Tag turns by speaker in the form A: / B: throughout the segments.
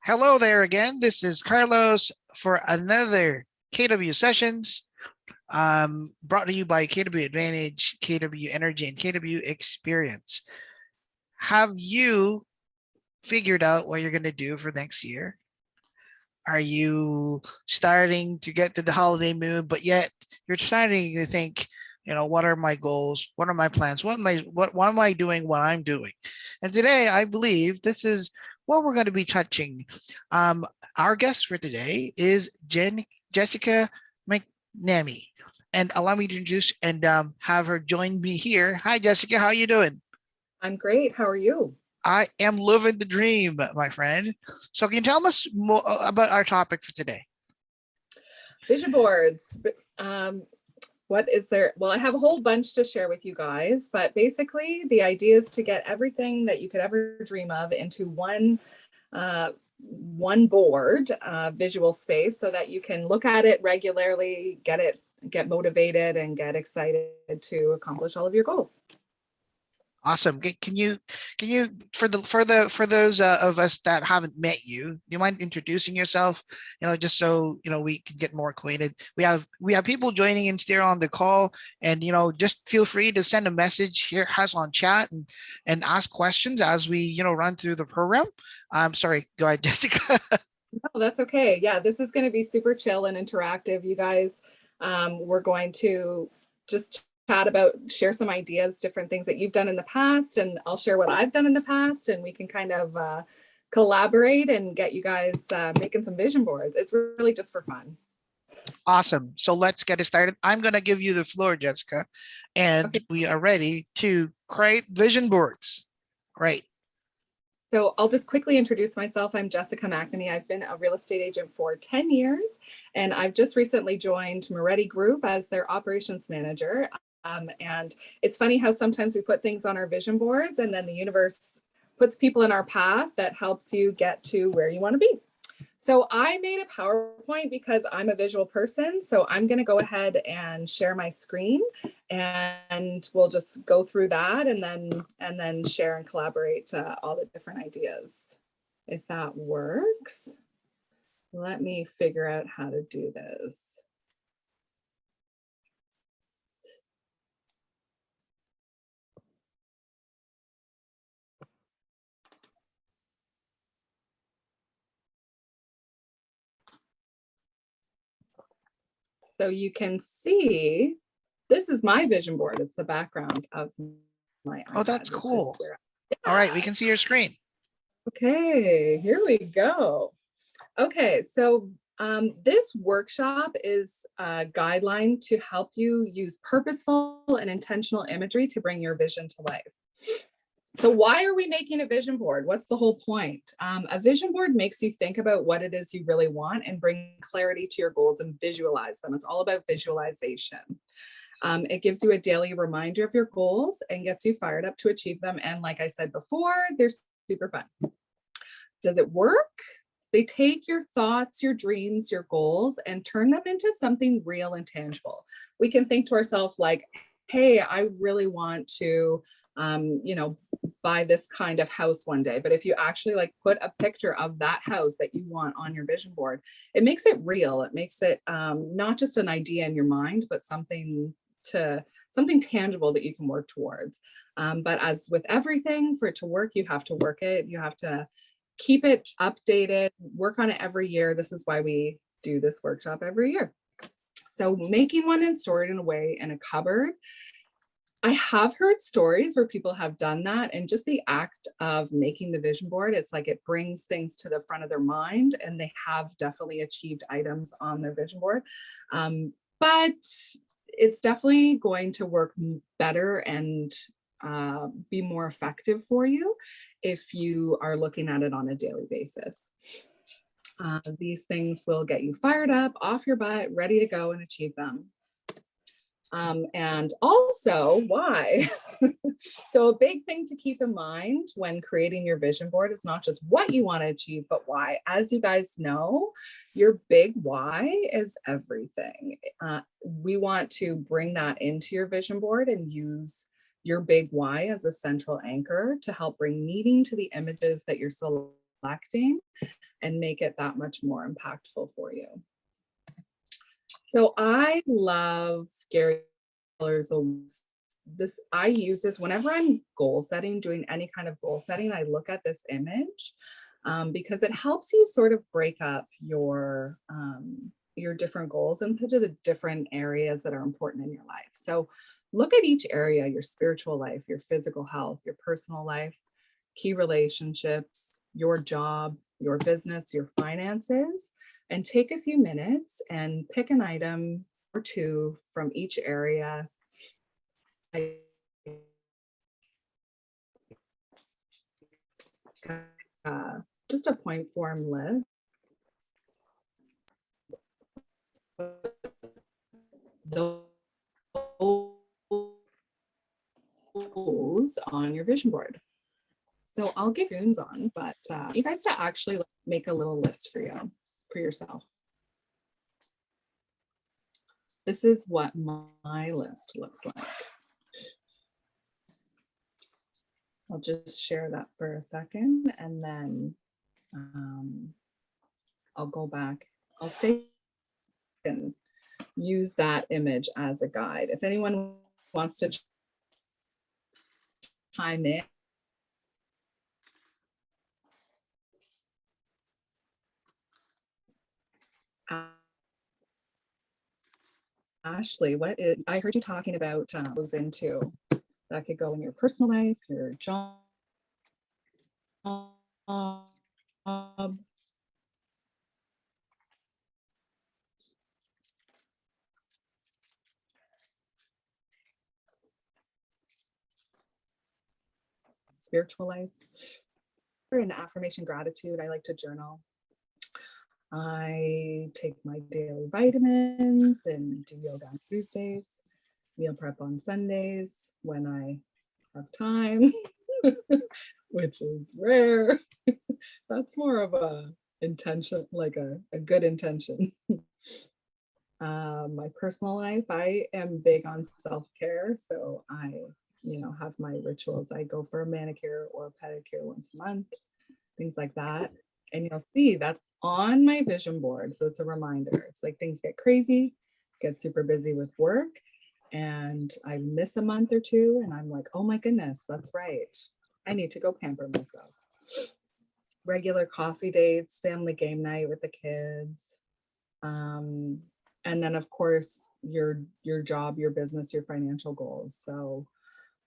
A: Hello there again. This is Carlos for another KW Sessions, brought to you by KW Advantage, KW Energy, and KW Experience. Have you figured out what you're going to do for next year? Are you starting to get to the holiday mood, but yet you're starting to think, what are my goals? What are my plans? What am I doing? What I'm doing? And today, I believe this is what we're going to be touching. Our guest for today is Jessica McNamee, and allow me to introduce and have her join me here. Hi, Jessica. How are you doing?
B: I'm great. How are you?
A: I am living the dream, my friend. So can you tell us more about our topic for today?
B: Vision boards. What is there? Well, I have a whole bunch to share with you guys, but basically the idea is to get everything that you could ever dream of into one board, visual space, so that you can look at it regularly, get motivated, and get excited to accomplish all of your goals.
A: Awesome. Can you for those of us that haven't met you, do you mind introducing yourself? Just so we can get more acquainted. We have people joining in still on the call, and just feel free to send a message here has on chat and ask questions as we run through the program. I'm sorry. Go ahead, Jessica.
B: No, that's okay. Yeah, this is going to be super chill and interactive, you guys. We're going to just chat about, share some ideas, different things that you've done in the past, and I'll share what I've done in the past, and we can kind of collaborate and get you guys making some vision boards. It's really just for fun.
A: Awesome. So let's get it started. I'm going to give you the floor, Jessica, and
B: Okay.
A: we are ready to create vision boards. Great.
B: So I'll just quickly introduce myself. I'm Jessica McNamee. I've been a real estate agent for 10 years, and I've just recently joined Moretti Group as their operations manager. And it's funny how sometimes we put things on our vision boards and then the universe puts people in our path that helps you get to where you want to be. So I made a PowerPoint because I'm a visual person. So I'm going to go ahead and share my screen, and we'll just go through that and then share and collaborate all the different ideas. If that works, let me figure out how to do this. So you can see, this is my vision board. It's the background of my iPad.
A: Oh, that's cool. All right, we can see your screen.
B: Okay, here we go. Okay, so this workshop is a guideline to help you use purposeful and intentional imagery to bring your vision to life. So why are we making a vision board? What's the whole point? A vision board makes you think about what it is you really want and bring clarity to your goals and visualize them. It's all about visualization. It gives you a daily reminder of your goals and gets you fired up to achieve them. And like I said before, they're super fun. Does it work? They take your thoughts, your dreams, your goals, and turn them into something real and tangible. We can think to ourselves like, hey, I really want to buy this kind of house one day. But if you actually put a picture of that house that you want on your vision board, it makes it real. It makes it not just an idea in your mind, but something tangible that you can work towards. But as with everything, for it to work, you have to work it. You have to keep it updated, work on it every year. This is why we do this workshop every year. So making one and stored in a way in a cupboard. I have heard stories where people have done that, and just the act of making the vision board, it's like it brings things to the front of their mind, and they have definitely achieved items on their vision board. But it's definitely going to work better and be more effective for you if you are looking at it on a daily basis. These things will get you fired up, off your butt, ready to go and achieve them. And also why? So a big thing to keep in mind when creating your vision board is not just what you want to achieve, but why. As you guys know, your big why is everything. We want to bring that into your vision board and use your big why as a central anchor to help bring meaning to the images that you're selecting and make it that much more impactful for you. So I love Gary Keller's this. I use this whenever I'm goal setting, doing any kind of goal setting. I look at this image because it helps you sort of break up your different goals into the different areas that are important in your life. So look at each area: your spiritual life, your physical health, your personal life, key relationships, your job, your business, your finances, and take a few minutes and pick an item or two from each area. Just a point form list. Those on your vision board. So I'll give tunes on, but you guys to actually make a little list for yourself. This is what my list looks like. I'll just share that for a second, and then I'll go back. I'll stay and use that image as a guide. If anyone wants to chime in. Ashley, I heard you talking about goes into that could go in your personal life, your job, spiritual life. In affirmation gratitude, I like to journal. I take my daily vitamins and do yoga on Tuesdays, meal prep on Sundays when I have time, which is rare. That's more of a intention, like a good intention. My personal life, I am big on self-care. So I, have my rituals. I go for a manicure or a pedicure once a month, things like that. And you'll see that's on my vision board. So it's a reminder. It's like things get crazy, get super busy with work, and I miss a month or two. And I'm like, oh my goodness, that's right. I need to go pamper myself. Regular coffee dates, family game night with the kids. And then of course, your job, your business, your financial goals. So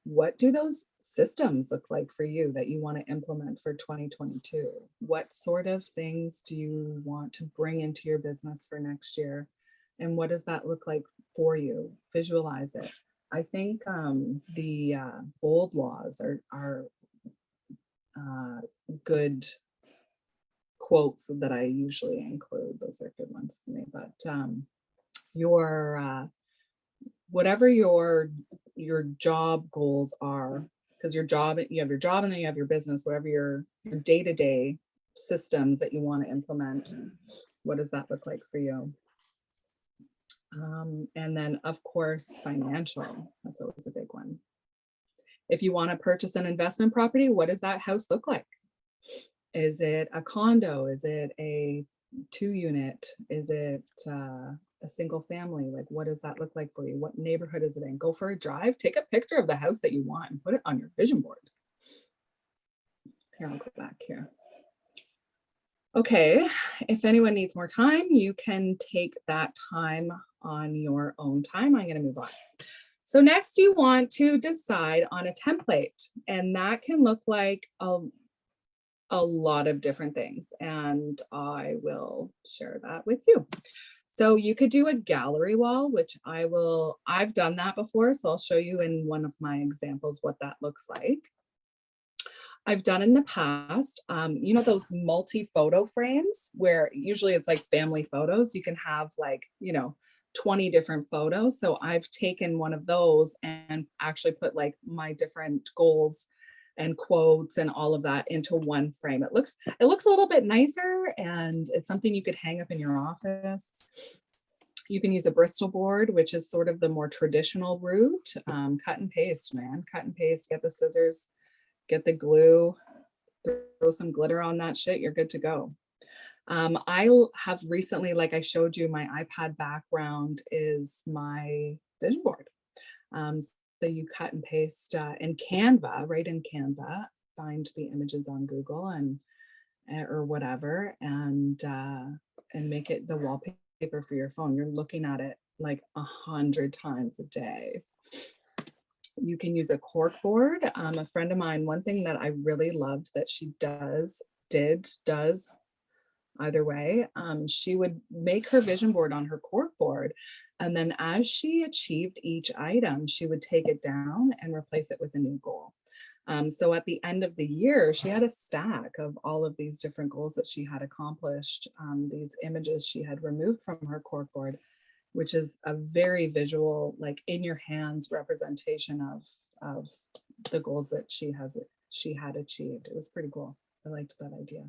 B: what do those systems look like for you that you want to implement for 2022? What sort of things do you want to bring into your business for next year? And what does that look like for you? Visualize it. I think the bold laws are good quotes that I usually include. Those are good ones for me. But whatever your job goals are, because you have your job and then you have your business, whatever your day-to-day systems that you want to implement, what does that look like for you? And then of course, financial, that's always a big one. If you want to purchase an investment property, what does that house look like? Is it a condo? Is it a 2-unit? Is it a single family? Like, what does that look like for you? What neighborhood is it in? Go for a drive, take a picture of the house that you want and put it on your vision board. Here, I'll go back here. Okay, if anyone needs more time, you can take that time on your own time. I'm going to move on. So next you want to decide on a template, and that can look like a lot of different things, and I will share that with you. So you could do a gallery wall, which I've done that before. So I'll show you in one of my examples what that looks like. I've done in the past, those multi-photo frames where usually it's like family photos. You can have 20 different photos. So I've taken one of those and actually put like my different goals and quotes and all of that into one frame. It looks a little bit nicer, and it's something you could hang up in your office. You can use a Bristol board, which is sort of the more traditional route. Cut and paste, man. Cut and paste, get the scissors, get the glue, throw some glitter on that shit, you're good to go. Have recently, like I showed you, my iPad background is my vision board. So you cut and paste in Canva, right in Canva, find the images on Google and or whatever, and make it the wallpaper for your phone. You're looking at it like 100 times a day. You can use a cork board. A friend of mine, one thing that I really loved that she does either way, she would make her vision board on her cork board, and then as she achieved each item, she would take it down and replace it with a new goal. So at the end of the year, she had a stack of all of these different goals that she had accomplished, these images she had removed from her cork board, which is a very visual, like in your hands representation of the goals that she had achieved. It was pretty cool. I liked that idea.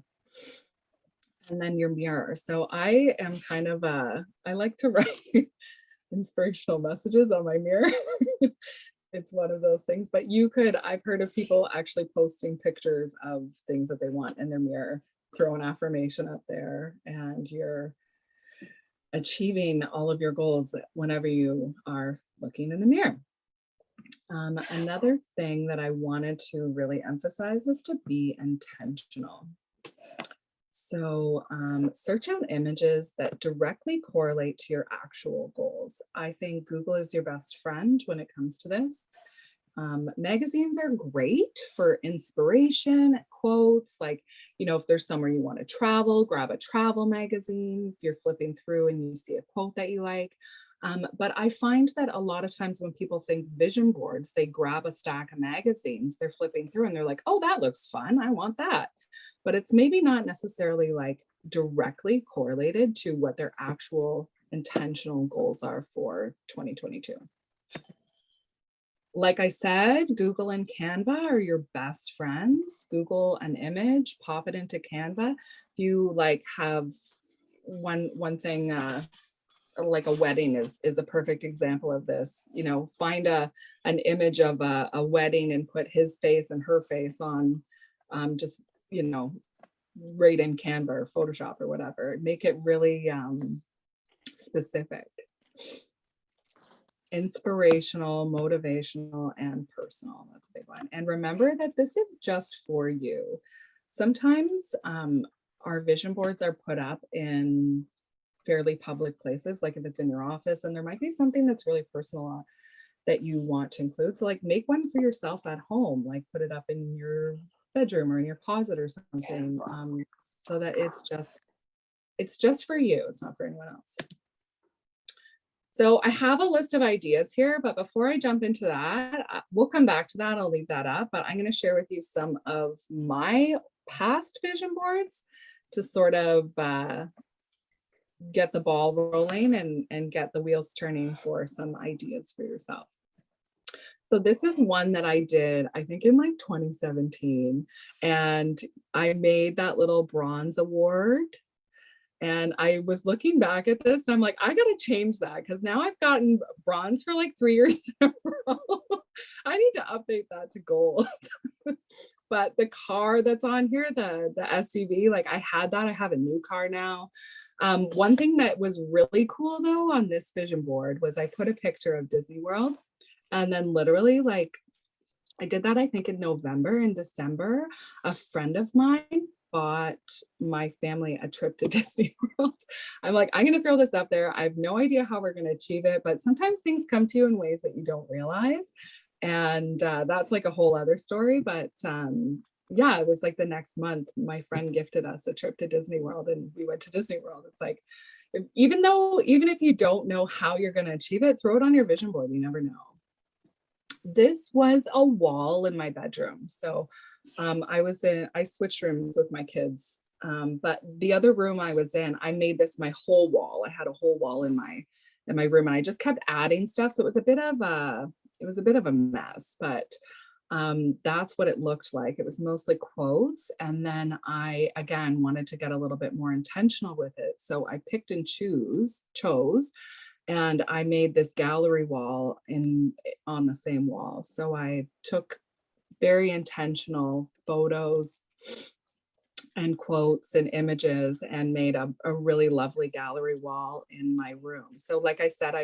B: And then your mirror. So I am kind of I like to write inspirational messages on my mirror. It's one of those things, but I've heard of people actually posting pictures of things that they want in their mirror, throw an affirmation up there, and you're achieving all of your goals whenever you are looking in the mirror. Another thing that I wanted to really emphasize is to be intentional. So search out images that directly correlate to your actual goals. I think Google is your best friend when it comes to this. Magazines are great for inspiration, quotes, like, if there's somewhere you want to travel, grab a travel magazine. If you're flipping through and you see a quote that you like. But I find that a lot of times when people think vision boards, they grab a stack of magazines, they're flipping through and they're like, oh, that looks fun, I want that. But it's maybe not necessarily like directly correlated to what their actual intentional goals are for 2022. Like I said, Google and Canva are your best friends. Google an image, pop it into Canva. If you like have one thing, like a wedding is a perfect example of this. Find an image of a wedding and put his face and her face on, just right in Canva or Photoshop or whatever. Make it really specific. Inspirational, motivational, and personal. That's a big one. And remember that this is just for you. Sometimes our vision boards are put up in fairly public places, like if it's in your office, and there might be something that's really personal that you want to include. So like make one for yourself at home, like put it up in your bedroom or in your closet or something, so that it's just for you. It's not for anyone else. So I have a list of ideas here, but before I jump into that, we'll come back to that. I'll leave that up, but I'm going to share with you some of my past vision boards to sort of get the ball rolling and get the wheels turning for some ideas for yourself. So this is one that I did, I think in like 2017, and I made that little bronze award. And I was looking back at this and I'm like, I got to change that because now I've gotten bronze for like 3 years in a row. I need to update that to gold. But the car that's on here, the SUV, like I had that. I have a new car now. One thing that was really cool though on this vision board was I put a picture of Disney World, and then literally like I did that, I think in November and December, a friend of mine bought my family a trip to Disney World. I'm like, I'm going to throw this up there. I have no idea how we're going to achieve it, but sometimes things come to you in ways that you don't realize. And that's like a whole other story. But yeah, it was like the next month, my friend gifted us a trip to Disney World and we went to Disney World. It's like, even if you don't know how you're going to achieve it, throw it on your vision board. You never know. This was a wall in my bedroom. So I switched rooms with my kids. But the other room I was in, I made this my whole wall. I had a whole wall in my room and I just kept adding stuff. So it was a bit of a mess, but that's what it looked like. It was mostly quotes. And then I, again, wanted to get a little bit more intentional with it. So I picked and chose, and I made this gallery wall on the same wall. So I took very intentional photos, and quotes and images, and made a really lovely gallery wall in my room. So like I said,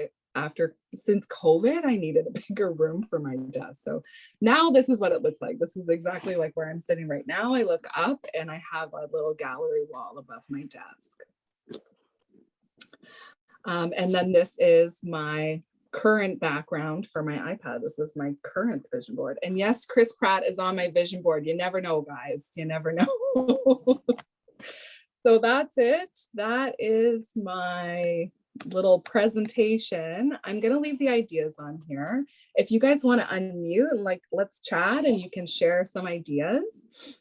B: since COVID, I needed a bigger room for my desk. So now this is what it looks like. This is exactly like where I'm sitting right now. I look up and I have a little gallery wall above my desk. And then this is my current background for my iPad. This is my current vision board. And yes, Chris Pratt is on my vision board. You never know, guys. You never know. So that's it. That is my little presentation. I'm going to leave the ideas on here. If you guys want to unmute and like, let's chat and you can share some ideas.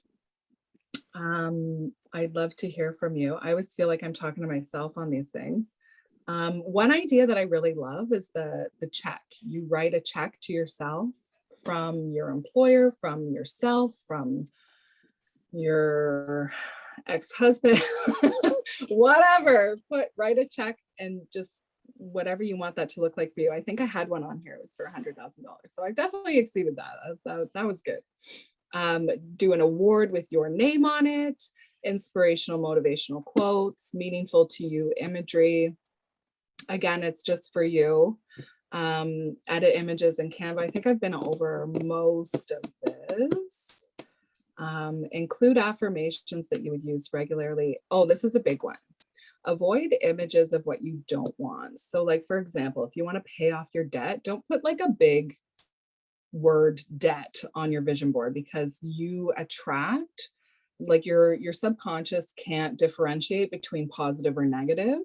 B: I'd love to hear from you. I always feel like I'm talking to myself on these things. One idea that I really love is the check. You write a check to yourself from your employer, from yourself, from your ex-husband, whatever. Write a check and just whatever you want that to look like for you. I think I had one on here. It was for $100,000. So I definitely exceeded that. That was good. Do an award with your name on it, inspirational, motivational quotes, meaningful to you imagery. Again, it's just for you. Edit images in Canva. I think I've been over most of this. Include affirmations that you would use regularly. Oh, this is a big one. Avoid images of what you don't want. So like, for example, if you want to pay off your debt, don't put like a big word debt on your vision board, because you attract, like your subconscious can't differentiate between positive or negative.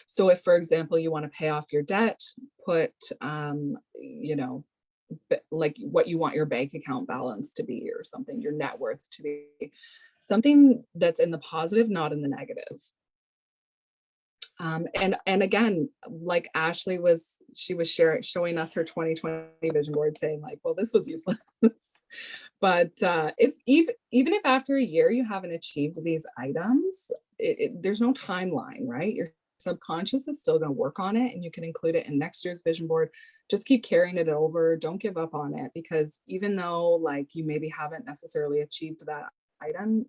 B: So if, for example, you want to pay off your debt, put, like what you want your bank account balance to be or something, your net worth to be, something that's in the positive, not in the negative. And again, like Ashley she was showing us her 2020 vision board saying like, well, this was useless. But even if after a year you haven't achieved these items, there's no timeline, right? Your subconscious is still going to work on it, and you can include it in next year's vision board. Just keep carrying it over. Don't give up on it, because even though like you maybe haven't necessarily achieved that item,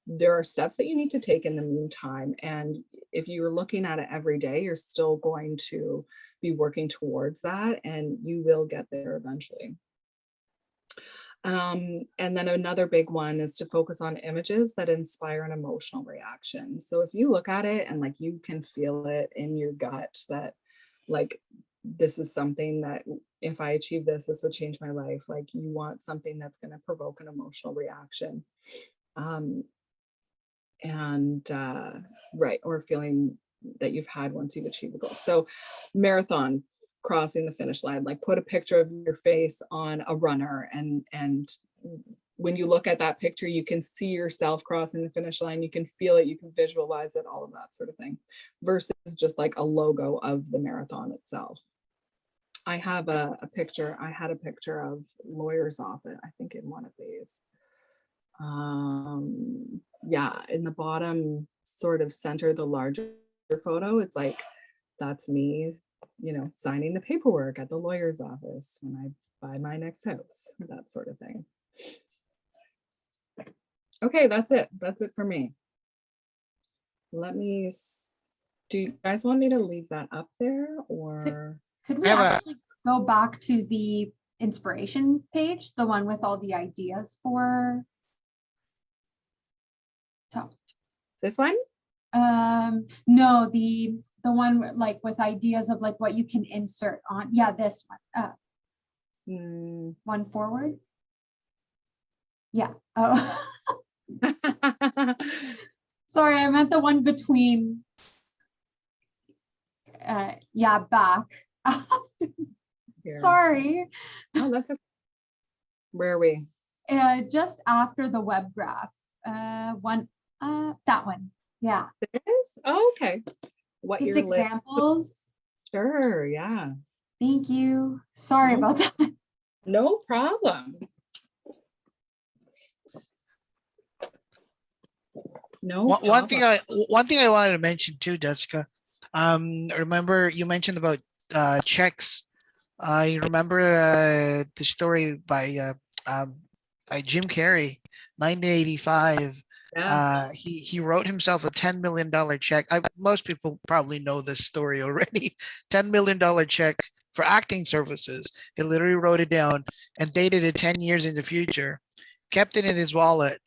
B: there are steps that you need to take in the meantime. And if you're looking at it every day, you're still going to be working towards that, and you will get there eventually. And then another big one is to focus on images that inspire an emotional reaction. So if you look at it and like you can feel it in your gut that like, this is something that if I achieve this, this would change my life. Like you want something that's going to provoke an emotional reaction. Right, or feeling that you've had once you've achieved the goal. So marathon, crossing the finish line, like put a picture of your face on a runner, and when you look at that picture, you can see yourself crossing the finish line, you can feel it, you can visualize it, all of that sort of thing, versus just like a logo of the marathon itself. I have a picture, I had a picture of lawyer's office, I think in one of these. Yeah, in the bottom sort of center, the larger photo, it's like, that's me, signing the paperwork at the lawyer's office when I buy my next house, that sort of thing. Okay, that's it. That's it for me. Do you guys want me to leave that up there, or?
C: Could we actually go back to the inspiration page, the one with all the ideas for? So
B: This one?
C: No, the one like with ideas of like what you can insert on. Yeah, this one. One forward. Yeah. Oh. Sorry, I meant the one between. Yeah, back. Sorry.
B: Oh, that's okay. Where are we?
C: Just after the web graph. That one. Yeah.
B: This? Oh, okay. What
C: just examples?
B: Sure, yeah.
C: Thank you. Sorry about that.
B: No problem. No.
A: One thing I wanted to mention too, Jessica. Remember you mentioned about checks. I remember the story by Jim Carrey. 1985.
B: Yeah.
A: He wrote himself a $10 million check. Most people probably know this story already. $10 million check for acting services. He literally wrote it down and dated it 10 years in the future, kept it in his wallet,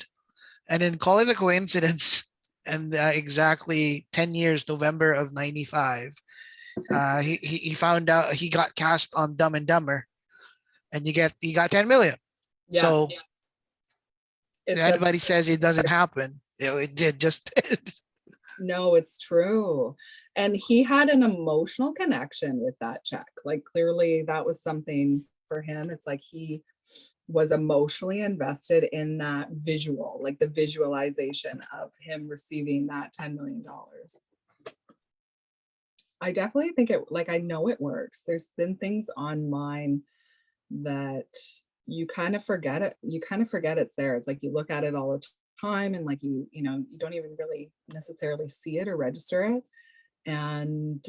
A: and then call it a coincidence. And exactly 10 years, November of 95, he found out he got cast on Dumb and Dumber, and he got 10 million.
B: Yeah.
A: So
B: It's
A: anybody says it doesn't happen, it did just.
B: No, it's true. And he had an emotional connection with that check. Like clearly that was something for him. It's like he was emotionally invested in that visual, like the visualization of him receiving that $10 million. I definitely think it, like, I know it works. There's been things on mine that you kind of forget it. You kind of forget it's there. It's like you look at it all the time and like you know, you don't even really necessarily see it or register it. And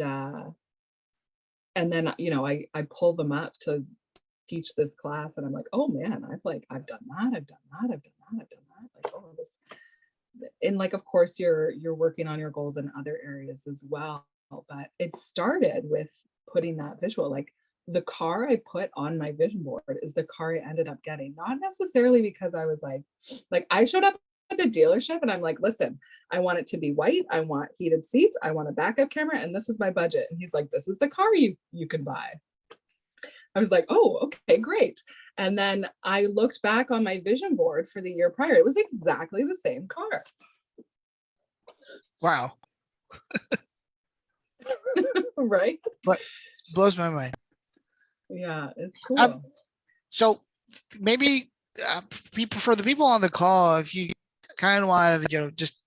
B: then, you know, I pull them up to teach this class and I'm like, oh man, I've done that, I've done that, I've done that, I've done that. Like, oh, this, and like, of course, you're working on your goals in other areas as well. But it started with putting that visual, like the car I put on my vision board is the car I ended up getting, not necessarily because I was like I showed up at the dealership and I'm like, listen, I want it to be white, I want heated seats, I want a backup camera, and this is my budget. And he's like, this is the car you can buy. I was like, oh, okay, great. And then I looked back on my vision board for the year prior. It was exactly the same car.
A: Wow.
B: Right?
A: But blows my mind.
B: Yeah, it's cool.
A: So maybe people, for the people on the call, if you kind of wanted to, just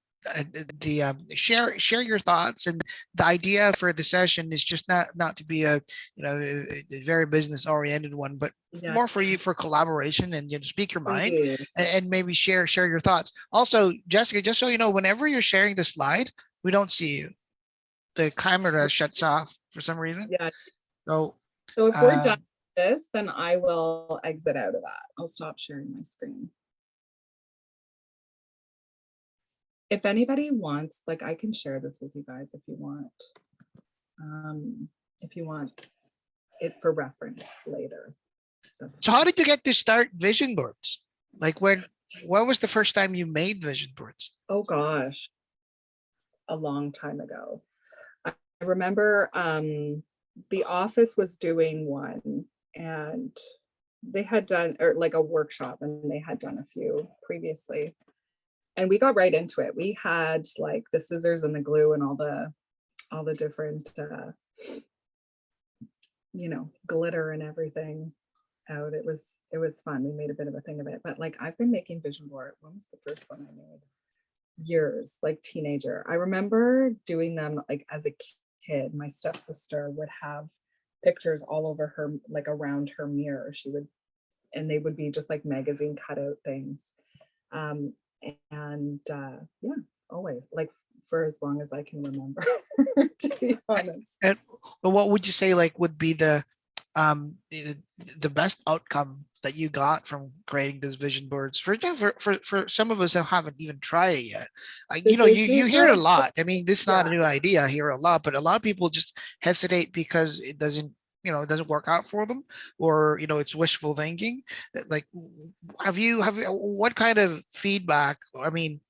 A: share your thoughts. And the idea for the session is just not to be a a very business oriented one, but more for you, for collaboration, and speak your mind and maybe share your thoughts. Also, Jessica, just so you know, whenever you're sharing the slide, we don't see you. The camera shuts off for some reason.
B: Yeah.
A: So
B: if we're done with this, then I will exit out of that. I'll stop sharing my screen. If anybody wants, like, I can share this with you guys if you want. If you want it for reference later.
A: So how did you get to start vision boards? Like when was the first time you made vision boards?
B: Oh gosh, a long time ago. I remember the office was doing one, and they had done, or like a workshop, and they had done a few previously. And we got right into it. We had like the scissors and the glue and all the different glitter and everything out. It was fun. We made a bit of a thing of it. But like, I've been making vision board. When was the first one I made? Years, like teenager. I remember doing them like as a kid. My stepsister would have pictures all over her, like around her mirror. And they would be just like magazine cutout things. Yeah, always, like for as long as I can remember, to be honest.
A: And what would you say like would be the best outcome that you got from creating these vision boards? For some of us who haven't even tried it yet, you hear it a lot. I mean, this is not a new idea. I hear a lot, but a lot of people just hesitate because it doesn't work out for them, or it's wishful thinking. Like, what kind of feedback, I mean,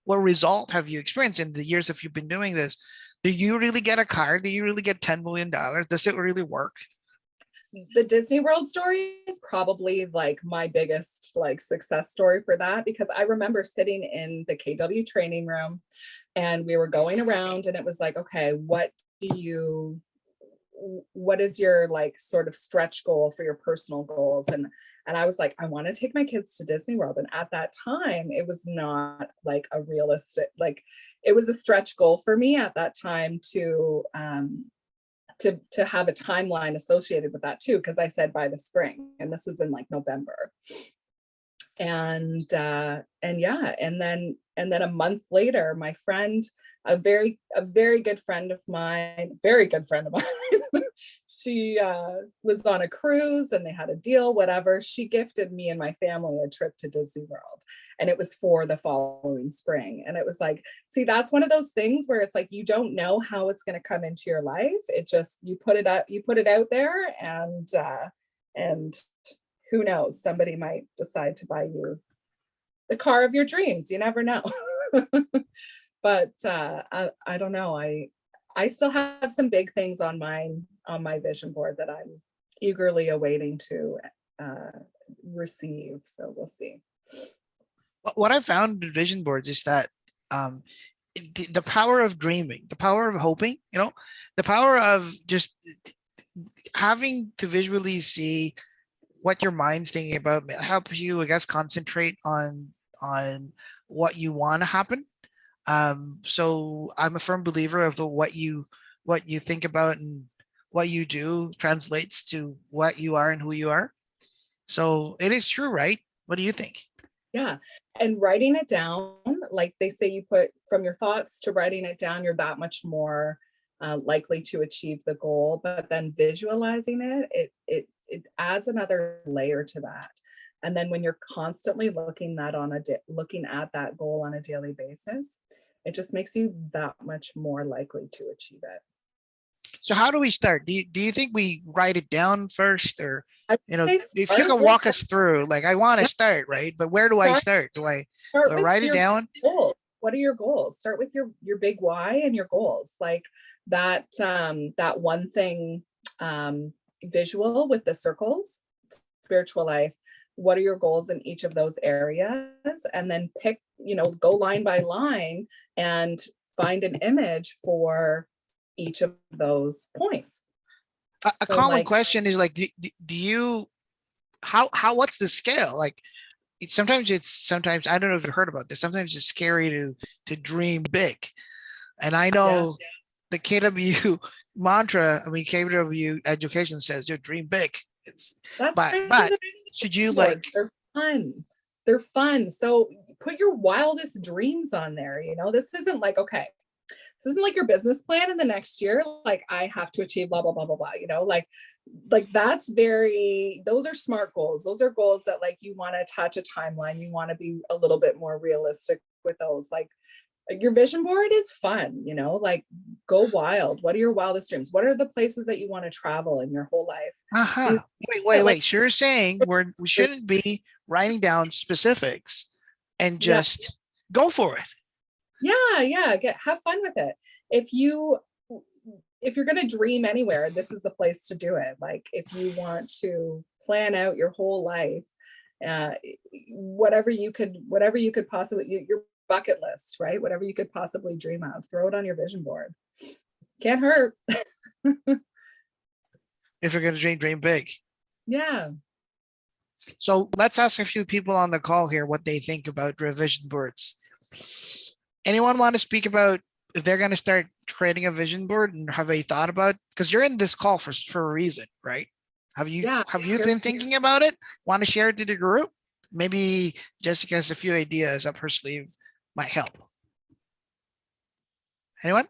A: what result have you experienced in the years that you've been doing this? Do you really get a car? Do you really get $10 million? Does it really work?
B: The Disney World story is probably like my biggest like success story for that, because I remember sitting in the KW training room and we were going around and it was like, okay, what is your like sort of stretch goal for your personal goals? And I was like, I want to take my kids to Disney World. And at that time, it was not like a realistic, like it was a stretch goal for me at that time to have a timeline associated with that too, because I said by the spring, and this was in like November. And yeah, and then a month later, my friend, a very good friend of mine, she was on a cruise and they had a deal, whatever. She gifted me and my family a trip to Disney World. And it was for the following spring. And it was like, see, that's one of those things where it's like you don't know how it's going to come into your life. It just, you put it out there, and who knows, somebody might decide to buy you the car of your dreams. You never know. But I don't know. I still have some big things on my vision board that I'm eagerly awaiting to receive. So we'll see.
A: What I found with vision boards is that the power of dreaming, the power of hoping, the power of just having to visually see what your mind's thinking about helps you, I guess, concentrate on what you want to happen. So I'm a firm believer of what you think about and what you do translates to what you are and who you are. So it is true, right? What do you think?
B: Yeah. And writing it down, like they say, you put from your thoughts to writing it down, you're that much more likely to achieve the goal. But then visualizing it adds another layer to that. And then when you're constantly looking at that goal on a daily basis, it just makes you that much more likely to achieve it.
A: So how do we start? Do you think we write it down first, or if you can
B: start
A: walk us through, like I want to
B: Yeah.
A: start, right? But where do I start? Do I
B: with
A: write it
B: your
A: down?
B: goals. What are your goals? Start with your big why and your goals. Like that one thing visual with the circles, spiritual life. What are your goals in each of those areas? And then pick, go line by line and find an image for each of those points.
A: A
B: So,
A: common
B: like,
A: question is like, do you, how what's the scale? Like sometimes I don't know if you've heard about this. Sometimes it's scary to dream big. And I know the KW mantra, I mean, KW education says, dream big.
B: that's
A: But should you like,
B: they're fun. They're fun. So put your wildest dreams on there. This isn't like, okay, this isn't like your business plan in the next year. Like, I have to achieve blah, blah, blah, blah, blah, like those are smart goals. Those are goals that like you want to attach a timeline. You want to be a little bit more realistic with those. Like your vision board is fun, like go wild. What are your wildest dreams? What are the places that you want to travel in your whole life?
A: wait. So you're saying we shouldn't be writing down specifics and just go for it.
B: Yeah. Have fun with it. If you're going to dream anywhere, this is the place to do it. Like if you want to plan out your whole life, whatever you could possibly, your bucket list, right? Whatever you could possibly dream of, throw it on your vision board. Can't hurt.
A: If you're going to dream big.
B: Yeah.
A: So let's ask a few people on the call here what they think about vision boards. Anyone want to speak about if they're going to start creating a vision board, and have a thought about, because you're in this call for a reason, right? Have you been thinking about it? Want to share it to the group? Maybe Jessica has a few ideas up her sleeve, might help. Anyone?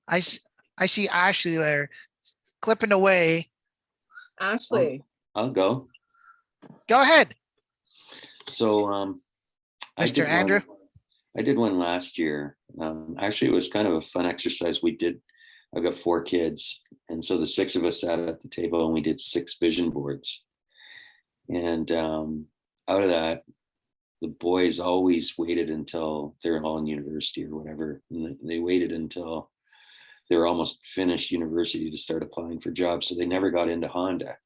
A: I see Ashley there clipping away.
B: Ashley.
D: I'll go.
A: Go ahead.
D: So
A: Mr. Andrew.
D: I did one last year. Actually, it was kind of a fun exercise. I've got 4 kids. And so the 6 of us sat at the table and we did 6 vision boards. And out of that, the boys always waited until they were all in university or whatever. And they waited until they were almost finished university to start applying for jobs. So they never got into Honda.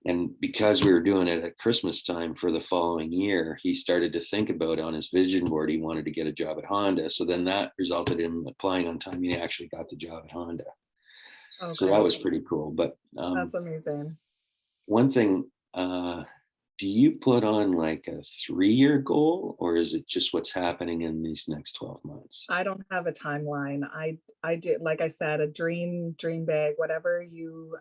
D: And because we were doing it at Christmas time for the following year, he started to think about on his vision board, he wanted to get a job at Honda. So then that resulted in him applying on time. He actually got the job at Honda. Okay. So that was pretty cool. But
B: that's amazing.
D: One thing, do you put on like a 3-year goal, or is it just what's happening in these next 12 months?
B: I don't have a timeline. I did, like I said, a dream big, whatever you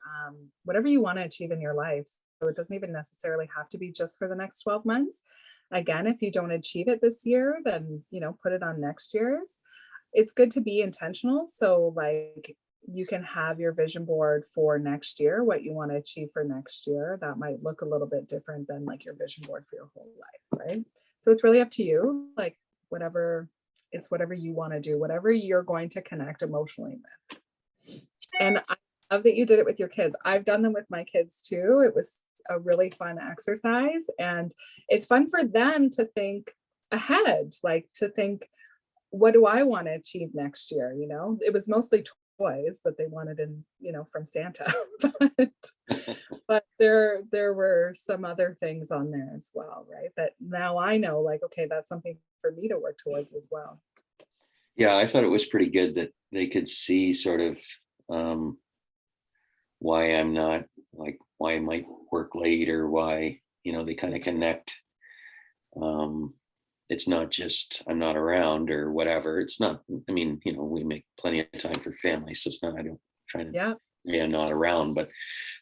B: want to achieve in your life, it doesn't even necessarily have to be just for the next 12 months. Again, if you don't achieve it this year, then, put it on next year's. It's good to be intentional. So like you can have your vision board for next year, what you want to achieve for next year. That might look a little bit different than like your vision board for your whole life, right? So it's really up to you, like whatever you want to do, whatever you're going to connect emotionally with. And I love that you did it with your kids. I've done them with my kids too. It was a really fun exercise, and it's fun for them to think ahead, like to think, what do I want to achieve next year? It was mostly toys that they wanted from Santa, but there were some other things on there as well, right? That now I know, like, okay, that's something for me to work towards as well.
D: Yeah, I thought it was pretty good that they could see sort of why I'm not, like, why I might work late, or why, they kind of connect. It's not just I'm not around or whatever. It's not, I mean, we make plenty of time for family. So it's not, I don't try to say I'm not around, but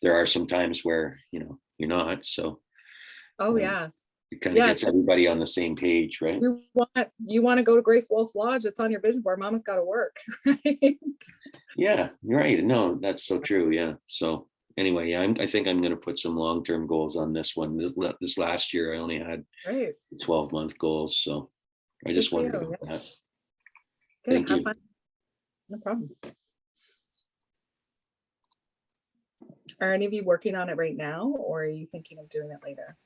D: there are some times where, you're not. So
B: Yeah.
D: it kind of gets everybody on the same page, right?
B: You want to go to Great Wolf Lodge, it's on your vision board. Mama's got to work, right?
D: Yeah, you're right. No, that's so true. Yeah. So anyway, I think I'm going to put some long-term goals on this one. This last year, I only had 12-month goals. So I just wondered about that.
B: Good.
D: Thank you.
B: Fun. No problem. Are any of you working on it right now, or are you thinking of doing it later?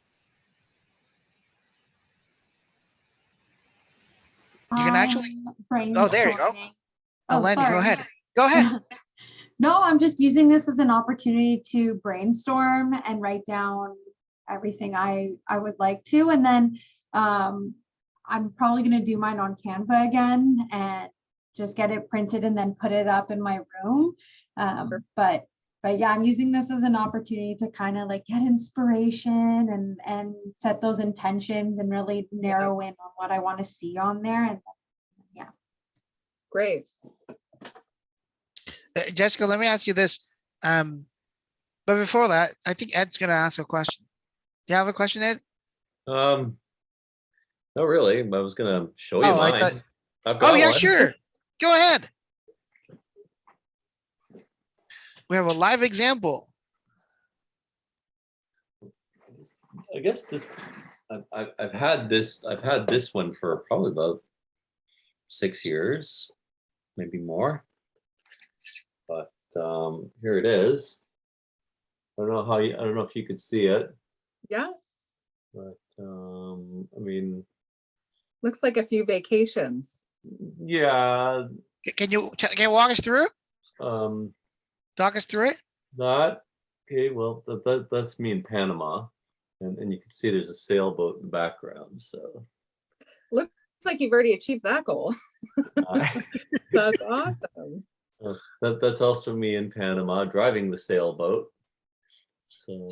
A: You can actually. Oh, there you go.
C: Oh,
A: Landy,
C: sorry.
A: go ahead. Go ahead.
C: No, I'm just using this as an opportunity to brainstorm and write down everything I would like to. And then I'm probably going to do mine on Canva again and just get it printed and then put it up in my room. But yeah, I'm using this as an opportunity to kind of like get inspiration and set those intentions and really narrow in on what I want to see on there. And yeah.
B: Great.
A: Jessica, let me ask you this. But before that, I think Ed's going to ask a question. Do you have a question, Ed?
E: Not really. I was going to show you mine. I've got
A: yeah,
E: one.
A: sure. Go ahead. We have a live example.
E: I guess this. I've had this one for probably about 6 years, maybe more. But here it is. I don't know if you could see it.
B: Yeah.
E: But I mean,
B: looks like a few vacations.
E: Yeah.
A: Can you walk us through it? Talk us through it.
E: Okay. Well, that's me in Panama, and you can see there's a sailboat in the background. So
B: looks like you've already achieved that goal. That's awesome.
E: That's also me in Panama driving the sailboat. So,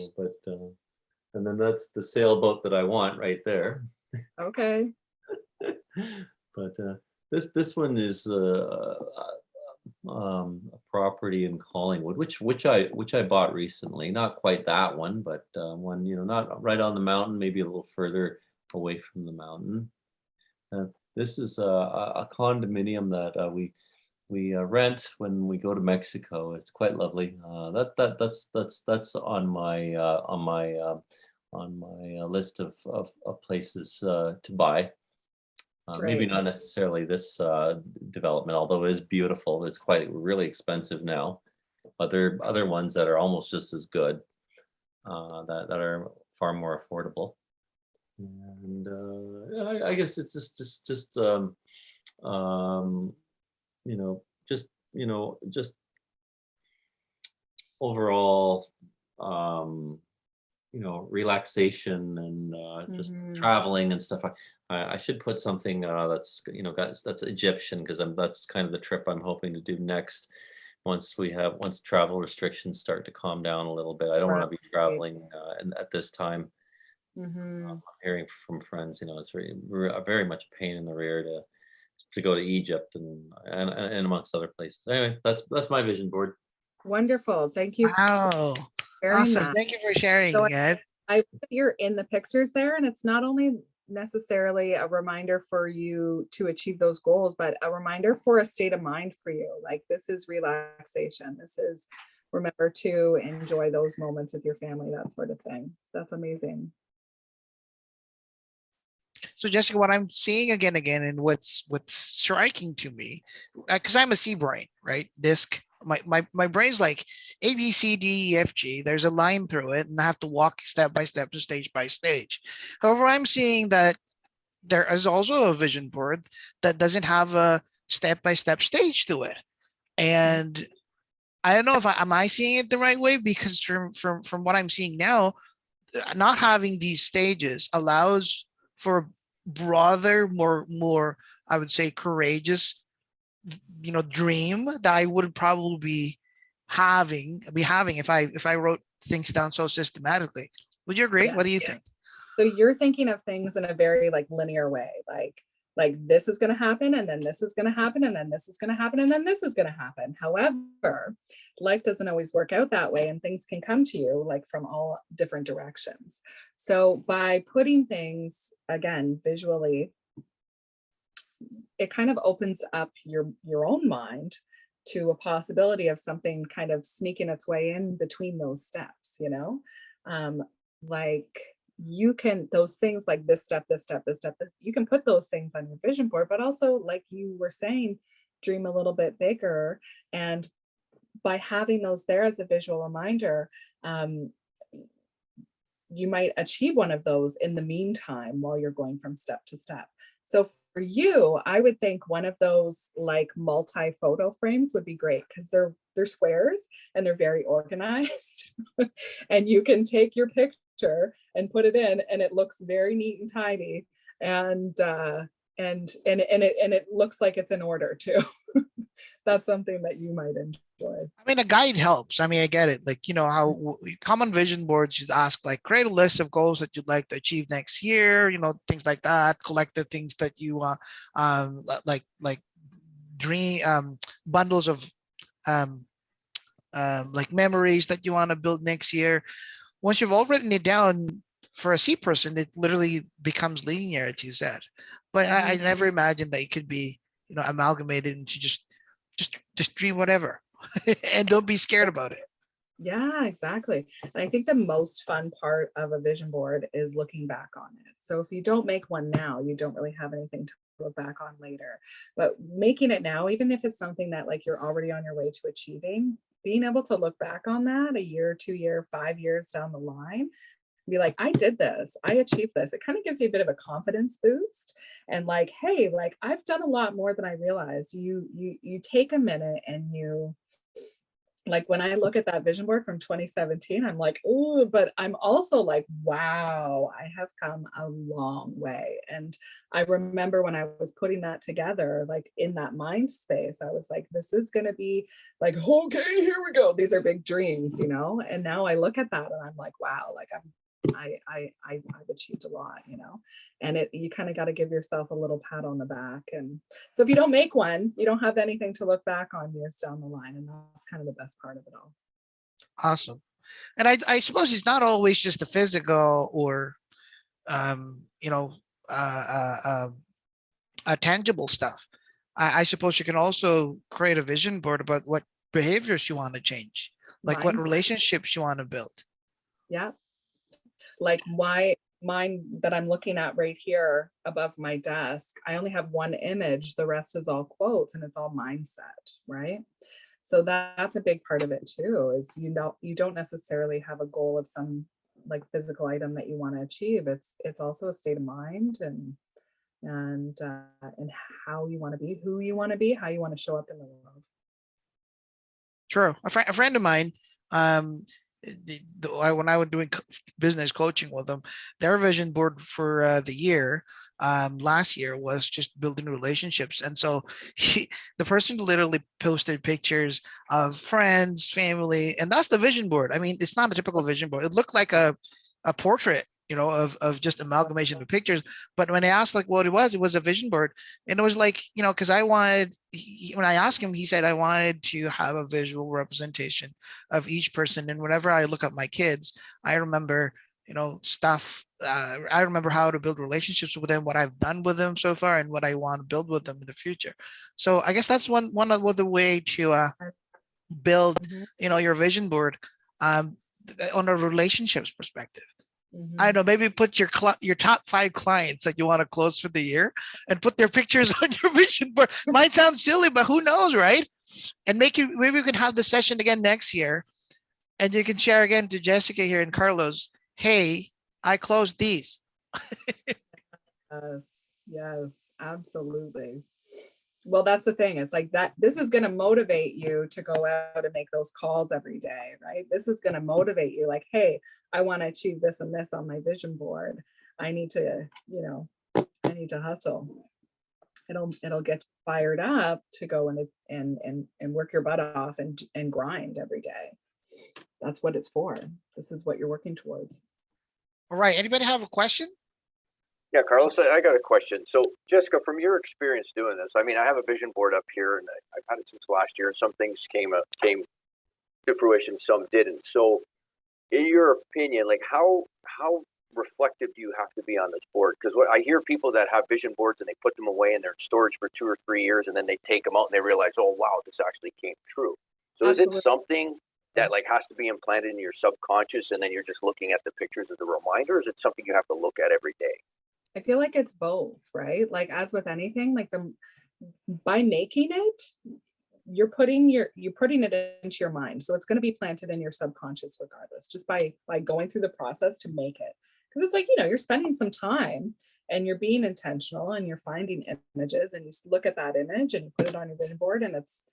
E: and then that's the sailboat that I want right there.
B: Okay.
E: But this one is a property in Collingwood, which I bought recently. Not quite that one, but one, not right on the mountain, maybe a little further away from the mountain. This is a condominium that we rent when we go to Mexico. It's quite lovely. That's on my list of places to buy. Maybe not necessarily this development, although it is beautiful. It's really expensive now. But there are other ones that are almost just as good, that are far more affordable. And I guess it's just overall, relaxation and just traveling and stuff. I should put something that's that's Egyptian, because that's kind of the trip I'm hoping to do next. Once travel restrictions start to calm down a little bit, I don't want to be traveling at this time. I'm hearing from friends, it's very much a pain in the rear to go to Egypt and amongst other places. Anyway, that's my vision board.
B: Wonderful. Thank you.
A: Wow.
B: Sharing
A: Awesome.
B: that.
A: Thank you for sharing.
B: So
A: Yeah.
B: you're in the pictures there, and it's not only necessarily a reminder for you to achieve those goals, but a reminder for a state of mind for you. Like, this is relaxation. This is remember to enjoy those moments with your family, that sort of thing. That's amazing.
A: So Jessica, what I'm seeing again, and what's striking to me, because I'm a C brain, right? Disc. My brain's like A, B, C, D, E, F, G. There's a line through it, and I have to walk step by step to stage by stage. However, I'm seeing that there is also a vision board that doesn't have a step by step stage to it. And I don't know if am I seeing it the right way, because from what I'm seeing now, not having these stages allows for broader, more I would say courageous, dream that I would probably be having if I wrote things down so systematically. Would you agree? What do
B: Yes.
A: you think?
B: So you're thinking of things in a very like linear way, like this is going to happen, and then this is going to happen, and then this is going to happen, and then this is going to happen. However, life doesn't always work out that way, and things can come to you like from all different directions. So by putting things again visually, it kind of opens up your own mind to a possibility of something kind of sneaking its way in between those steps, like you can, those things like this step, this step, this step, you can put those things on your vision board, but also like you were saying, dream a little bit bigger. And by having those there as a visual reminder, you might achieve one of those in the meantime while you're going from step to step. So for you, I would think one of those like multi-photo frames would be great, because they're squares and they're very organized. And you can take your picture and put it in, and it looks very neat and tidy. And it looks like it's in order too. That's something that you might enjoy.
A: I mean, a guide helps. I mean, I get it. Like, how common vision boards just ask, like, create a list of goals that you'd like to achieve next year, things like that. Collect the things that you like dream bundles of like memories that you want to build next year. Once you've all written it down, for a C person, it literally becomes linear, as you said. But I never imagined that it could be, amalgamated into just dream whatever. And don't be scared about it.
B: Yeah, exactly. And I think the most fun part of a vision board is looking back on it. So if you don't make one now, you don't really have anything to look back on later. But making it now, even if it's something that like you're already on your way to achieving, being able to look back on that a year, 2 year, 5 years down the line, be like, I did this, I achieved this. It kind of gives you a bit of a confidence boost, and like, hey, like I've done a lot more than I realized. You take a minute and you, like when I look at that vision board from 2017, I'm like, oh, but I'm also like, wow, I have come a long way. And I remember when I was putting that together, like in that mind space, I was like, this is going to be like, okay, here we go. These are big dreams, And now I look at that and I'm like, wow, like I've achieved a lot, and you kind of got to give yourself a little pat on the back. And so if you don't make one, you don't have anything to look back on years down the line. And that's kind of the best part of it all.
A: Awesome. And I suppose it's not always just the physical or, tangible stuff. I suppose you can also create a vision board about what behaviors you want to change, like what
B: Mindset.
A: relationships you want to build.
B: Yeah. Like mine that I'm looking at right here above my desk, I only have one image. The rest is all quotes, and it's all mindset, right? So that's a big part of it too, is you don't necessarily have a goal of some like physical item that you want to achieve. It's also a state of mind and how you want to be, who you want to be, how you want to show up in the world.
A: True. A friend of mine, when I was doing business coaching with them, their vision board for the year last year was just building relationships. And so the person literally posted pictures of friends, family, and that's the vision board. I mean, it's not a typical vision board. It looked like a portrait, of just amalgamation of pictures. But when I asked like what it was a vision board. And it was like, because I wanted, when I asked him, he said, I wanted to have a visual representation of each person. And whenever I look at my kids, I remember, stuff. I remember how to build relationships with them, what I've done with them so far, and what I want to build with them in the future. So I guess that's one of the way to build, your vision board on a relationships perspective. I don't know, maybe put your top 5 clients that you want to close for the year and put their pictures on your vision board. Might sound silly, but who knows, right? And maybe we can have the session again next year, and you can share again to Jessica here and Carlos, hey, I closed these.
B: Yes, absolutely. Well, that's the thing. It's like that. This is going to motivate you to go out and make those calls every day, right? This is going to motivate you like, hey, I want to achieve this and this on my vision board. I need to, I need to hustle. It'll get you fired up to go and work your butt off and grind every day. That's what it's for. This is what you're working towards.
A: All right. Anybody have a question?
F: Yeah, Carlos, I got a question. So, Jessica, from your experience doing this, I mean, I have a vision board up here, and I've had it since last year, and some things came to fruition, some didn't. So, in your opinion, like how reflective do you have to be on this board? Because what I hear people that have vision boards and they put them away and they're in storage for 2 or 3 years, and then they take them out and they realize, oh wow, this actually came true. So,
B: Absolutely.
F: Is it something that like has to be implanted in your subconscious, and then you're just looking at the pictures as a reminder? Or is it something you have to look at every day?
B: I feel like it's both, right? Like as with anything, like by making it, you're putting it into your mind. So it's going to be planted in your subconscious regardless, just by going through the process to make it. Because it's like, you're spending some time and you're being intentional and you're finding images, and you look at that image and you put it on your vision board, and it's,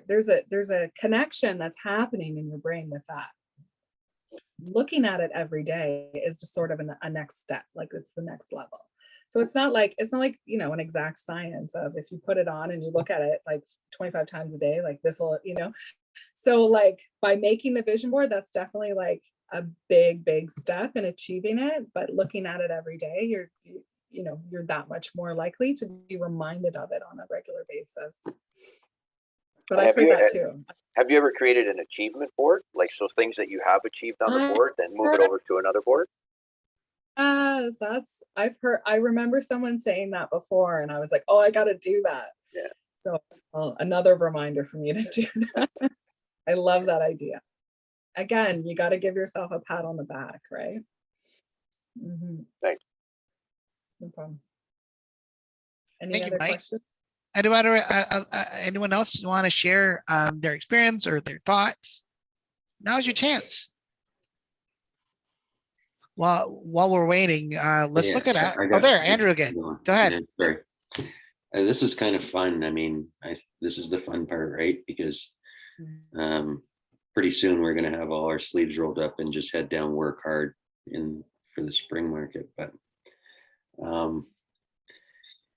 B: there's a connection that's happening in your brain with that. Looking at it every day is just sort of a next step, like it's the next level. So it's not like an exact science of if you put it on and you look at it like 25 times a day, like this will, so like by making the vision board, that's definitely like a big step in achieving it. But looking at it every day, you're that much more likely to be reminded of it on a regular basis. But I've heard that too.
F: Have you ever created an achievement board? Like, so things that you have achieved on the board, then move it over to another board?
B: Yes, I remember someone saying that before, and I was like, oh, I got to do that.
F: Yeah.
B: So another reminder for me to do that. I love that idea. Again, you got to give yourself a pat on the back, right?
F: Thanks.
B: No problem. Any other questions?
A: Anyone else want to share their experience or their thoughts? Now's your chance. While we're waiting, let's look at there, Andrew again. Go ahead.
D: Yeah, sorry. This is kind of fun. I mean, this is the fun part, right? Because pretty soon we're going to have all our sleeves rolled up and just head down, work hard for the spring market. But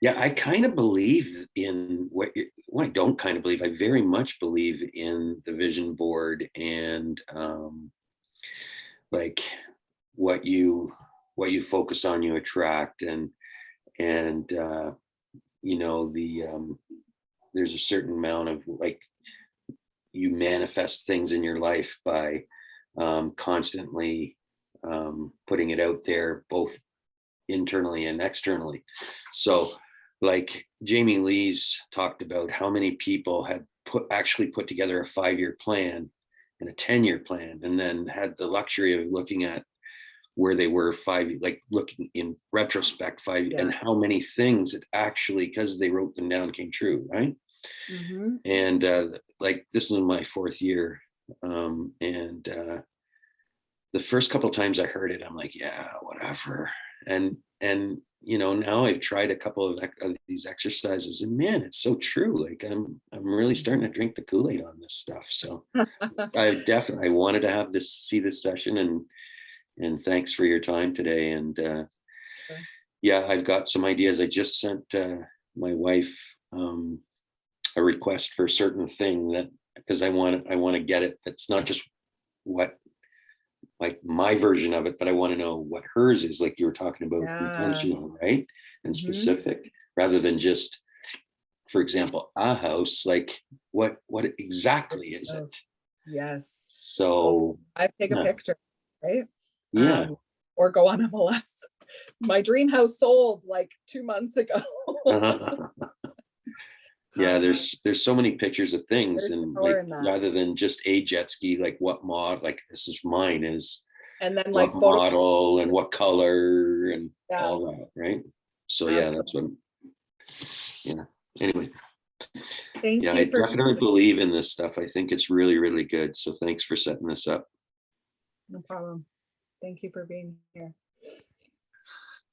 D: yeah, I kind of believe in I don't kind of believe. I very much believe in the vision board and like what you focus on, you attract, and there's a certain amount of like you manifest things in your life by constantly putting it out there, both internally and externally. So like Jamie Lee's talked about how many people had actually put together a 5-year plan and a 10-year plan, and then had the luxury of looking at where they were looking in retrospect 5 years, and how many things it actually, because they wrote them down, came true, right? And like this is my 4th year, and the first couple of times I heard it, I'm like, yeah, whatever. And now I've tried a couple of these exercises, and man, it's so true. Like I'm really starting to drink the Kool-Aid on this stuff. So I wanted to see this session, and thanks for your time today. And yeah, I've got some ideas. I just sent my wife a request for a certain thing, that because I want to get it. That's not just what like my version of it, but I want to know what hers is, like you were talking about,
B: Yeah.
D: intentional, right? And
B: Mhm.
D: specific, rather than just, for example, a house, like what exactly is it?
B: Yes.
D: So
B: I take a
D: yeah.
B: picture, right?
D: Yeah.
B: Or go on MLS. My dream house sold like 2 months ago.
D: Yeah, there's so many pictures of things,
B: There's
D: and
B: power
D: like
B: in that.
D: rather than just a jet ski, like what mod, like this is mine is
B: And then like
D: what
B: photo.
D: model and what color and
B: Yeah.
D: all that, right? So yeah, that's what. Yeah. Anyway,
B: Thank
D: yeah,
B: you
D: I
B: for
D: definitely believe in this stuff. I think it's really, really good. So thanks for setting this up.
B: no problem. Thank you for being here.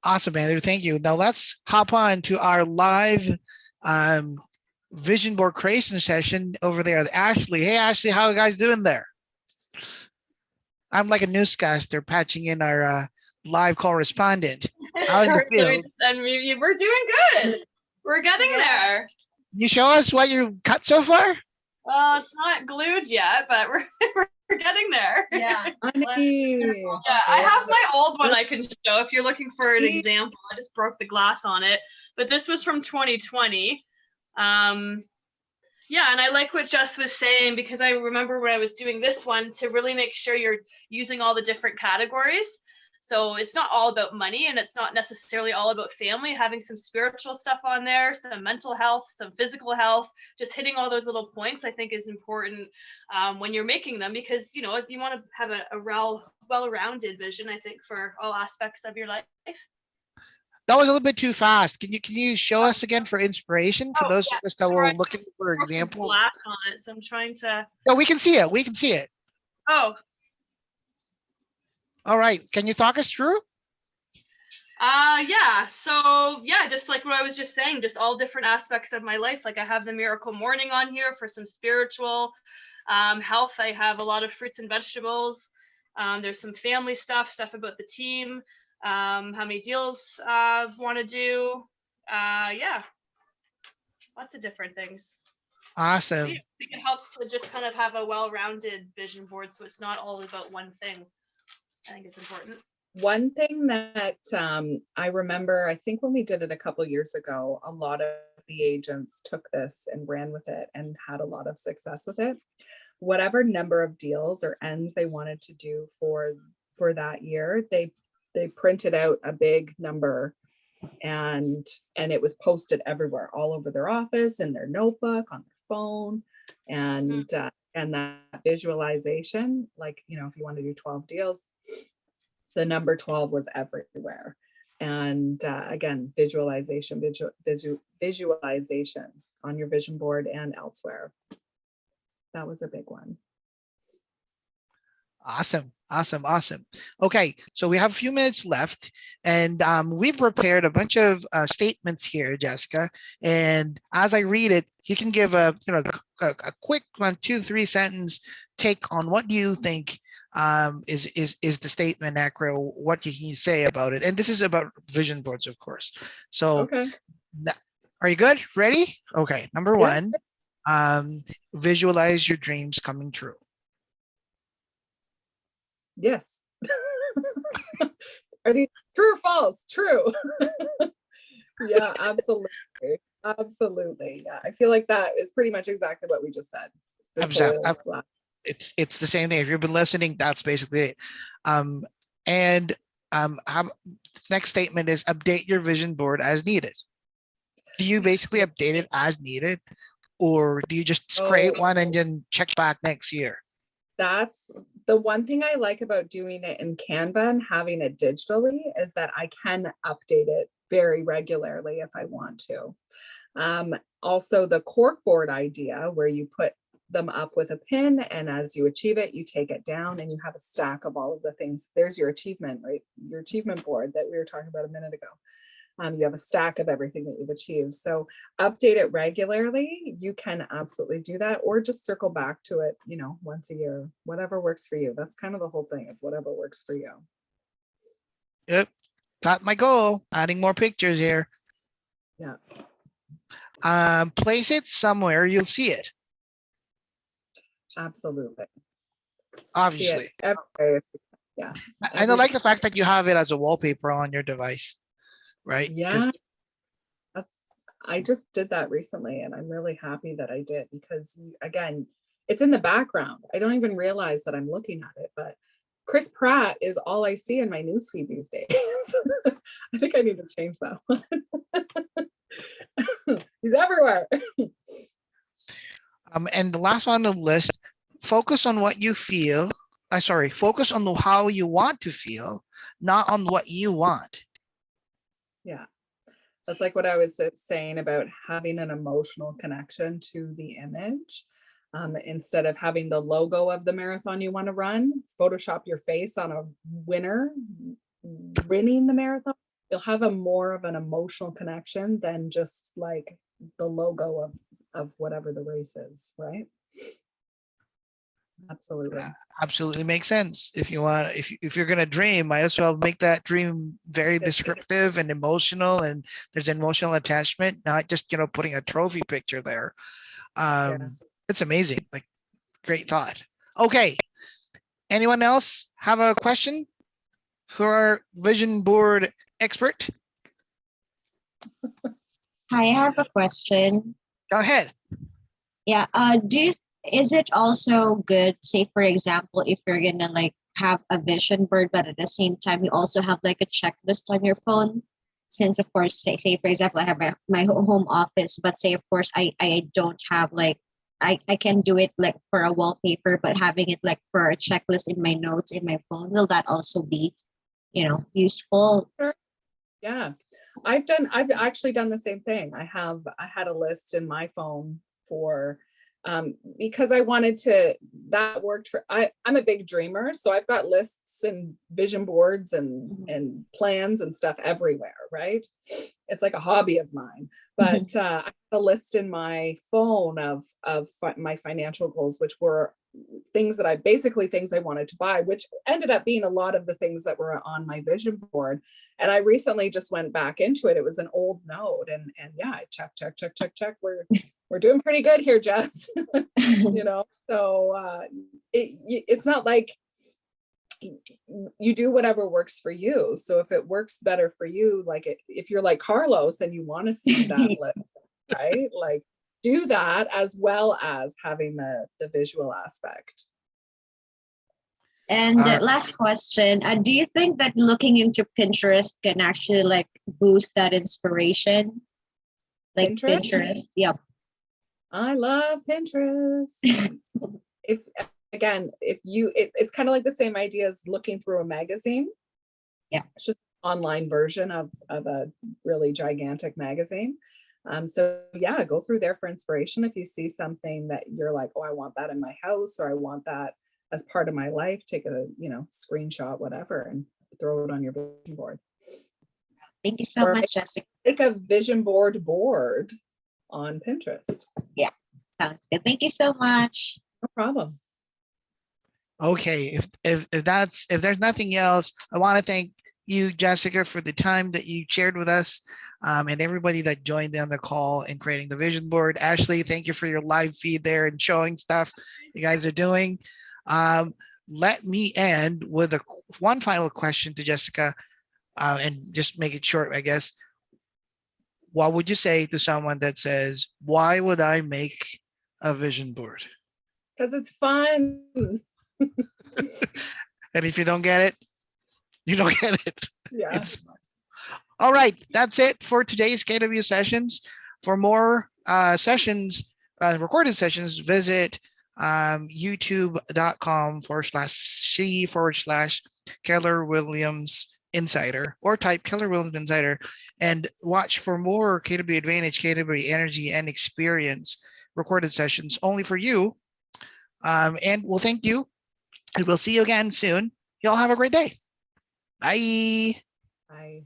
A: Awesome, Andrew. Thank you. Now let's hop on to our live vision board creation session over there with Ashley. Hey, Ashley, how are you guys doing there? I'm like a newscaster patching in our live correspondent. How's the field?
G: And we're doing good. We're getting there.
A: Can you show us what you cut so far?
G: Well, it's not glued yet, but we're getting there.
C: Yeah.
B: Honey.
G: Yeah, I have my old one I can show if you're looking for an example. I just broke the glass on it, but this was from 2020. Yeah, and I like what Jess was saying, because I remember when I was doing this one to really make sure you're using all the different categories. So it's not all about money, and it's not necessarily all about family, having some spiritual stuff on there, some mental health, some physical health, just hitting all those little points I think is important when you're making them, because, you know, you want to have a well-rounded vision, I think, for all aspects of your life.
A: That was a little bit too fast. Can you show us again for inspiration for those of us that were looking for examples?
G: Black on it, so I'm trying to.
A: No, we can see it. We can see it.
G: Oh.
A: All right. Can you talk us through?
G: Yeah. So yeah, just like what I was just saying, just all different aspects of my life. Like I have the miracle morning on here for some spiritual health. I have a lot of fruits and vegetables. There's some family stuff about the team. How many deals want to do. Yeah, lots of different things.
A: Awesome.
G: I think it helps to just kind of have a well-rounded vision board, so it's not all about one thing. I think it's important.
B: One thing that I remember, I think when we did it a couple of years ago, a lot of the agents took this and ran with it and had a lot of success with it. Whatever number of deals or ends they wanted to do for that year, they printed out a big number, and it was posted everywhere, all over their office, in their notebook, on their phone, and that visualization, like, you know, if you want to do 12 deals, the number 12 was everywhere. And again, visualization on your vision board and elsewhere. That was a big one.
A: Awesome. Okay, so we have a few minutes left, and we've prepared a bunch of statements here, Jessica. And as I read it, you can give a quick 1, 2, 3 sentence take on what you think is the statement accurate. What can you say about it? And this is about vision boards, of course. So,
B: okay.
A: Are you good? Ready? Okay. Number
B: Yeah.
A: 1, visualize your dreams coming true.
B: Yes. Are these true or false? True. Yeah, absolutely. Yeah, I feel like that is pretty much exactly what we just said.
A: It's the same thing. If you've been listening, that's basically it. Next statement is update your vision board as needed. Do you basically update it as needed, or do you just create one and then check back next year?
B: That's the one thing I like about doing it in Canva and having it digitally, is that I can update it very regularly if I want to. Also, the cork board idea, where you put them up with a pin, and as you achieve it, you take it down and you have a stack of all of the things. There's your achievement, right? Your achievement board that we were talking about a minute ago. You have a stack of everything that you've achieved. So update it regularly. You can absolutely do that, or just circle back to it, you know, once a year, whatever works for you. That's kind of the whole thing, is whatever works for you.
A: Yep. Got my goal. Adding more pictures here.
B: Yeah.
A: Place it somewhere you'll see it.
B: Absolutely.
A: Obviously.
B: See it everywhere. Yeah.
A: I don't like the fact that you have it as a wallpaper on your device, right? 'Cause
B: Yeah. I just did that recently and I'm really happy that I did because again, it's in the background. I don't even realize that I'm looking at it, but Chris Pratt is all I see in my newsfeed these days. I think I need to change that one. He's everywhere.
A: And the last one on the list, focus on what you feel. Focus on how you want to feel, not on what you want.
B: Yeah. That's like what I was saying about having an emotional connection to the image. Instead of having the logo of the marathon you want to run, Photoshop your face on a winner winning the marathon. You'll have more of an emotional connection than just like the logo of whatever the race is, right? Absolutely.
A: Absolutely makes sense. If you want, if you're gonna dream, might as well make that dream very descriptive and emotional, and there's an emotional attachment, not just putting a trophy picture there. It's amazing. Like, great thought. Okay. Anyone else have a question for our vision board expert?
H: Hi, I have a question.
A: Go ahead.
H: Yeah, is it also good, say for example, if you're gonna like have a vision board, but at the same time you also have like a checklist on your phone? Since of course, say for example, I have my home office, but say of course I don't have like I can do it like for a wallpaper, but having it like for a checklist in my notes in my phone, will that also be, useful?
B: Yeah. I've actually done the same thing. I had a list in my phone for because I wanted to, that worked for, I'm a big dreamer. So I've got lists and vision boards and plans and stuff everywhere, right? It's like a hobby of mine. But I had a list in my phone of my financial goals, which were things I wanted to buy, which ended up being a lot of the things that were on my vision board. And I recently just went back into it. It was an old note, and yeah, I check. We're doing pretty good here, Jess. So it's not like you do whatever works for you. So if it works better for you, like if you're like Carlos and you want to see that list, right? Like do that as well as having the visual aspect.
H: And last question, do you think that looking into Pinterest can actually like boost that inspiration? Like Pinterest? Yep.
B: I love Pinterest. It's kind of like the same idea as looking through a magazine.
H: Yeah.
B: It's just an online version of a really gigantic magazine. So yeah, go through there for inspiration. If you see something that you're like, oh, I want that in my house, or I want that as part of my life, take a screenshot, whatever, and throw it on your vision board.
H: Thank you so much, Jessica.
B: Make a vision board on Pinterest.
H: Yeah, sounds good. Thank you so much.
B: No problem.
A: Okay, if there's nothing else, I want to thank you, Jessica, for the time that you shared with us, and everybody that joined on the call in creating the vision board. Ashley, thank you for your live feed there and showing stuff you guys are doing. Let me end with one final question to Jessica, and just make it short, I guess. What would you say to someone that says, why would I make a vision board?
B: Because it's fun.
A: And if you don't get it, you don't get it.
B: Yeah.
A: It's fun. All right, that's it for today's KW sessions. For more sessions, recorded sessions, visit youtube.com/C/Keller Williams Insider, or type Keller Williams Insider, and watch for more KW Advantage, KW Energy, and Experience recorded sessions only for you. And we'll thank you, and we'll see you again soon. Y'all have a great day. Bye.
B: Bye.